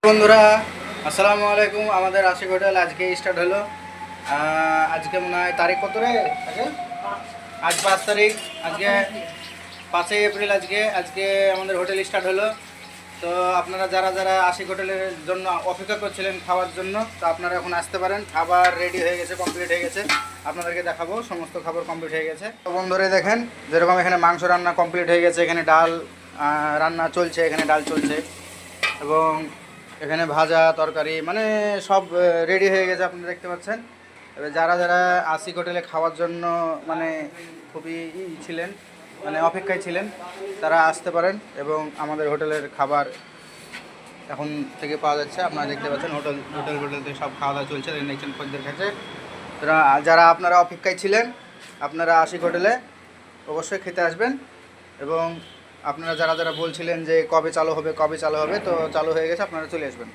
বন্ধুরা আসসালামু আলাইকুম। আমাদের আশিক হোটেল আজকে স্টার্ট হলো। আজকে মনে হয় তারিখ কত রে? আজ 5 তারিখ। আজকে 5 এপ্রিল। আজকে আমাদের হোটেল স্টার্ট হলো। তো আপনারা যারা যারা আশিক হোটেলের জন্য অপেক্ষা করছিলেন খাওয়ার জন্য, তো আপনারা এখন আসতে পারেন। খাবার রেডি হয়ে গেছে, কমপ্লিট হয়ে গেছে। আপনাদেরকে দেখাবো, সমস্ত খাবার কমপ্লিট হয়ে গেছে। তো বন্ধুরা দেখেন, যেরকম এখানে মাংস রান্না কমপ্লিট হয়ে গেছে, এখানে ডাল রান্না চলছে, এখানে ডাল চলছে এবং এখানে ভাজা তরকারি মানে সব রেডি হয়ে গেছে, আপনারা দেখতে পাচ্ছেন। এবার যারা যারা আশিক হোটেলে খাওয়ার জন্য মানে খুবই ছিলেন, মানে অপেক্ষায় ছিলেন, তারা আসতে পারেন এবং আমাদের হোটেলের খাবার এখন থেকে পাওয়া যাচ্ছে। আপনারা দেখতে পাচ্ছেন হোটেল থেকে সব খাওয়া দাওয়া চলছে, দেখছেন খদ্দের কাছে। যারা আপনারা অপেক্ষায় ছিলেন, আপনারা আশিক হোটেলে অবশ্যই খেতে আসবেন। এবং আপনারা যারা যারা বলছিলেন যে কবে চালু হবে, তো চালু হয়ে গেছে, আপনারা চলে আসবেন।